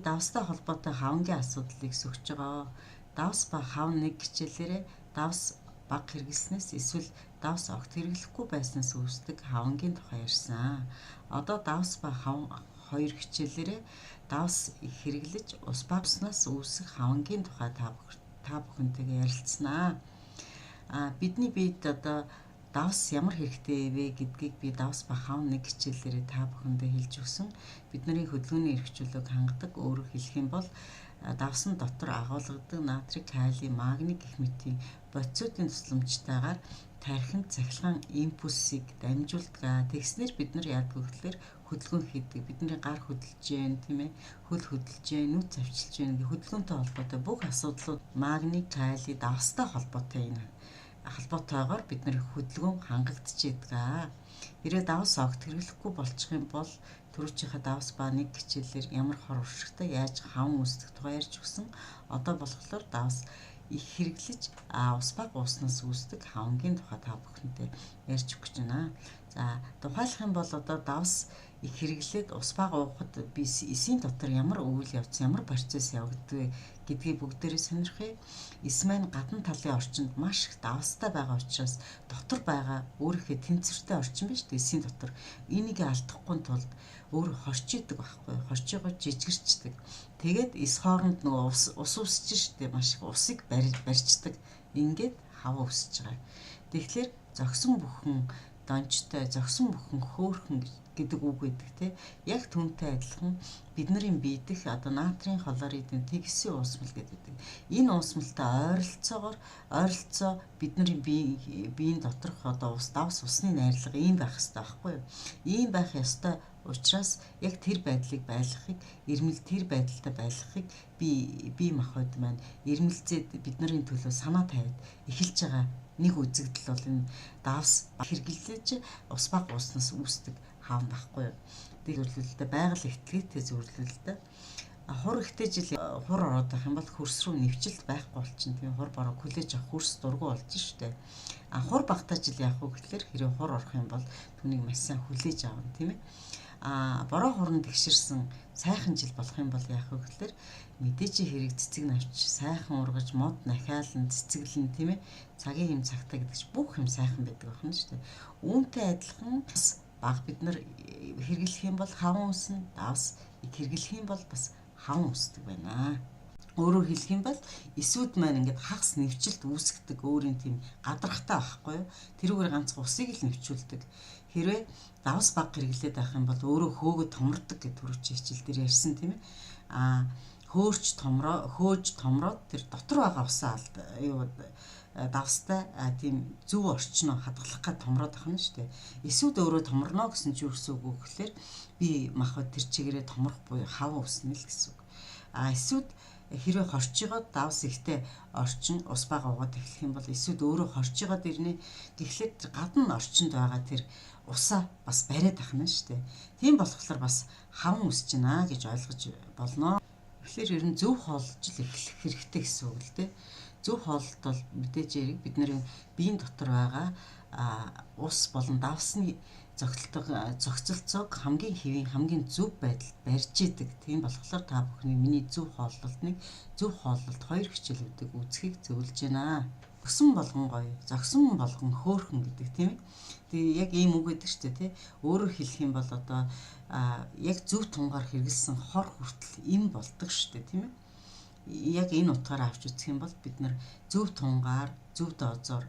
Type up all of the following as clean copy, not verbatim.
давстай холбоотой хавангийн асуудлыг сөхж байгаа. Давс ба хав нэг хичээлээрээ давс баг хэрэглэснээс эсвэл давс огт хэрэглэхгүй байснаас үүсдэг хавангийн тухай ярьсан. Одоо давс ба хав хоёр хичээлээрээ давс их хэрэглэж ус багснаас үүсэх хавангийн тухай та бүхэнтэйгээ ярилцсанаа. Бидний биед одоо давс ямар хэрэгтэй вэ гэдгийг би давс ба хав нэг хичээлээрээ та бүхэндээ хэлж өгсөн. Бидний хөдөлгөөний эрх чөлөөг хангадаг, өөрөөр хэлэх юм бол давсан дотор агуулгадаг натрий, калий, магний гэх мэтийн бодисуудын тусламжтайгаар тархинд цахилгаан импульсийг дамжуулдаг. Тэгснээр бид нар яадаг вэ гэхээр хөдөлгөөн хийдэг. Бидний гар хөдөлж гэн, тийм ээ, хөл хөдөлж гэн, нүд завчилж гэн гэх хөдөлгөөнтэй холбоотой бүх асуудлууд магний, калий, давстай холбоотой энэ холбоотойгоор бид нар хөдөлгөөн хангагдчихэдэг. Хэрвээ давс огт хэрэглэхгүй болчих юм бол түрүүчийнхээ давс ба нэг хичээлээр ямар хор уршигтай яаж хаван үүсдэг тухай ярьж өгсөн. Одоо болохоор давс их хэрэглэж ус баг ууснаас үүсдэг хавангийн тухай та бүхэнтэй ярьж өгч байна. За тухайлах юм бол одоо давс их хэрэглээд ус баг уухад би эсийн дотор ямар үйл явц, ямар процесс явагддаг гэдгийг бүгдээрээ сонирхъя. Эс маань гадна талын орчинд маш их давстай байгаа учраас дотор байгаа өөрийнхөө тэнцвэртэй орчин биш үү? Эсийн дотор энийг алдахгүй тулд өөр хорчидаг байхгүй, хорчигоо жижигэрчдэг. Тэгээд эс хооронд нөгөө ус үсэж штэ, маш их усыг барьцдаг. Ингээд хава үсэж байгаа. Тэгэхээр зогсон бүхэн дончтой, зогсон бүхэн хөөхөн гэдэг үг гэдэг те. Яг түүнтэй адилхан бидний биедэх одоо натрийн хлоридын тэгсийн уусмал гэдэг. Энэ уусмалтай ойролцоо бидний биеийн доторх одоо давс усны найрлага ийм байх ёстой байхгүй юу? Ийм байх ёстой учраас яг тэр байдлыг байлгахыг, тэр байдалтай байлгахыг бие махбод маань ирмэлзээд бидний төлөө санаа тавиад эхэлж байгаа нэг үзэгдэл бол энэ давс хэрэглэж ус баг ууснаас үүсдэг хаан байхгүй юу? Зөвлөлтөд байгаль ихтгэлтэй зөвлөлтөд хур ихтэй жил хур ороод байх юм бол хөрс рүү нэвчилт байхгүй болчихно. Тийм хур бараг хүлээж авах хөрс дургу болж штэ. Хур багтаа жил яах вэ гэхээр хэрэв хур орох юм бол түүнийг маш сайн хүлээж авна, тийм ээ. Бороо хуран тэгшэрсэн сайхан жил болох юм бол яах вэ гэхээр мэдээж хэрэг цэцэг навч сайхан ургаж мод нахиалан цэцэглэн, тийм ээ. Цагийн юм цагтаа гэдэгч бүх юм сайхан байдаг байна шүү дээ. Үүнтэй адилхан баг бид нар хэрэглэх юм бол хаван үснэ, давс хэрэглэх юм бол бас хаван үсдэг байна. Өөрөөр хэлэх юм бол эсүүд маань ингээд хагас нэвчилт үүсгдэг өөрийн тийм гадаргатай байхгүй юу? Тэрүүгээр ганц усыг л нэвчүүлдэг. Хэрвээ давс баг хэрэглээд байх юм бол өөрөө хөөгө томордог гэдэг түрүүчийн хичээл дээр ярьсан, тийм ээ. Хөөж томроод тэр дотор байгаа усаа давстай тийм зөв орчноо хадгалах гэж томроод ахна шүү дээ. Эсүүд өөрөө томорно гэсэн чи юу гэсэн үг вэ гэхээр би махад тэр чигээрээ томрох буюу хав уснэ л гэсэн үг. Эсүүд хэрвээ хорчигоо давс ихтэй орчин ус бага угаад эхлэх юм бол эсүүд өөрөө хорчигоод ирнэ. Гэхдээ гадна орчинд байгаа тэр усаа бас бариад ахна шүү дээ. Тийм болохоор бас хаван үсэж гинэ гэж ойлгож болно. Тэгэхээр ер нь зөв хоолж л эхлэх хэрэгтэй гэсэн үг л дээ. Зөв хоолт бол мэдээж хэрэг бидний биеийн дотор байгаа ус болон давсны зохицолцоог хамгийн хэвийн, хамгийн зөв байдалд барьж идэг. Тийм болохоор та бүхний миний зөв хооллолтыг, зөв хооллолт хоёр хичээлүүдийг үзхийг зөвлөж байна. Зогсон болгон гоё, зогсон болгон хөөхөн гэдэг, тийм ээ. Тэгээ яг ийм үг гэдэг шүү дээ, тий. Өөрөөр хэлэх юм бол одоо яг зөв тунгаар хэрэгэлсэн хор хүртэл им болдог шүү дээ, тийм ээ. Яг энэ утгаараа авч үзэх юм бол бид нар зөв тунгаар, зөв дозоор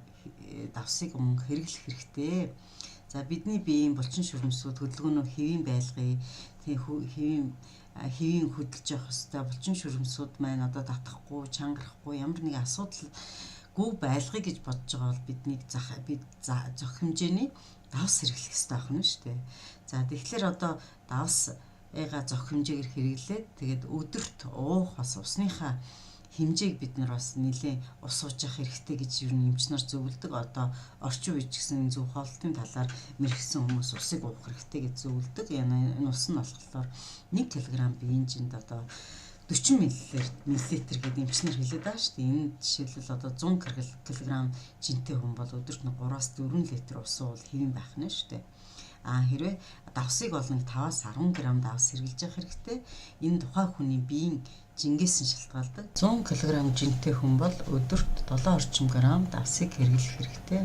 давсыг өмнө хэрэглэх хэрэгтэй. За бидний биеийн булчин шүрмсүүд хөдөлгөөнөө хэвийн байлгая, тийм хэвийн хөдөлж явах хэрэгтэй. Булчин шүрмсүүд маань одоо татахгүй, чангарахгүй ямар нэгэн асуудалгүй байлгая гэж бодож байгаа бол бид зөх хэмжээний давс хэрэглэх хэрэгтэй байна шүү дээ. За тэгэхээр одоо давс зөх хэмжээгээр хэрэглээд тэгээд өдөрт уух бас усныхаа хэмжээг бид нар бас нэлээд ус ууж явах хэрэгтэй гэж ер нь эмчнэр зөвлөдөг. Одоо орчин үеч гэсэн зөв хоолтын талаар мэрэгсэн хүмүүс усыг уух хэрэгтэй гэж зөвлөдөг. Энэ ус нь болохоор 1 кг биенжинд одоо 40 мл гэдэг эмчнэр хэлээд байгаа шүү дээ. Энэ жишээлбэл одоо 100 кг жинтэй хүн бол өдөрт 3-4 литр ус уул хэвэн байх нь шүү дээ. Хэрвээ давсыг бол нэг 5-аас 10 г давс хэрглэж явах хэрэгтэй. Энэ тухайн хүний биеийн жингээс нь шалтгаалдаг. 100 кг жинтэй хүн бол өдөрт 7 орчим грамм давсыг хэрглэх хэрэгтэй.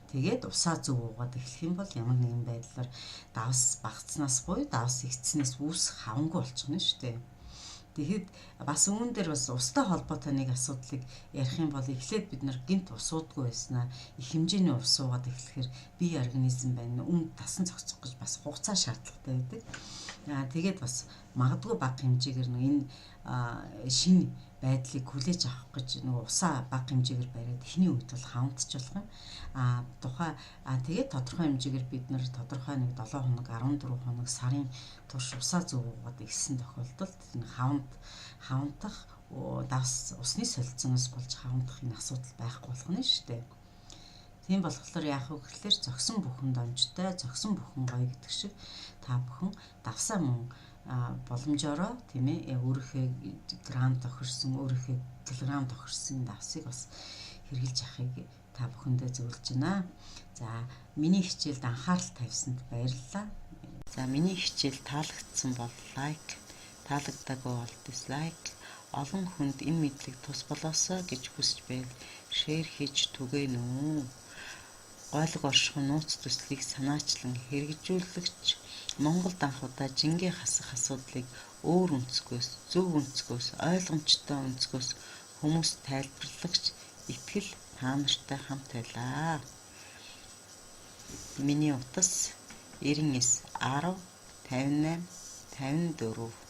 Тэгээд усаа зөв уугаад эхлэх юм бол ямар нэгэн байдлаар давс багцснаас буюу давс ихтснээс үүсэх хавангүй болчихно шүү дээ. Тэгэхэд бас үүн дээр бас устай холбоотой нэг асуудлыг ярих юм бол эхлээд бид нар гинт ус уудгүй байснаа их хэмжээний ус уугаад эхлэхээр бие организм байна өмнө тасан зохицох гэж бас хугацаа шаардлагатай байдаг. Тэгээд бас магадгүй бага хэмжээгээр энэ шинэ байдлыг хүлээж авах гэж нөгөө усаа бага хэмжээгээр бариад эхний үед бол хавантч болох юм. Тэгээд тодорхой хэмжээгээр бид нар тодорхой нэг 7 хоног 14 хоног сарын турш усаа зөв уугаад ирсэн тохиолдолд энэ хавантах давс усны солилцооноос болж хавантах энэ асуудал байхгүй болох нь шүү дээ. Тийм болохоор яах вэ гэхээр зогсон бүхэн домжтой, зогсон бүхэн гоё гэдэг шиг та бүхэн давсаа мөн боломжоор тийм ээ өөрийнхөө грамм тохирсон, өөрийнхөө килограмм тохирсон давсыг бас хэрглэж авахыг та бүхэндээ зөвлөж байна. За миний хичээлд анхаарал тавьсанд баярлалаа. За миний хичээл таалагдсан бол лайк, таалагдаагүй бол дизлайк, олон хүнд энэ мэдлэг тус болоосоо гэж хүсэж байл шеэр хийж түгээнэ үү. Гойлог оршихуй нууц төслийг санаачлан хэрэгжүүлэгч Монголд анхудаа жингээ хасах асуудлыг өөр өнцгөөс, зөв өнцгөөс, ойлгомжтой өнцгөөс хүмүүст тайлбарлагч итгэл та нартай хамт байлаа. Миний утас 99 10 58 54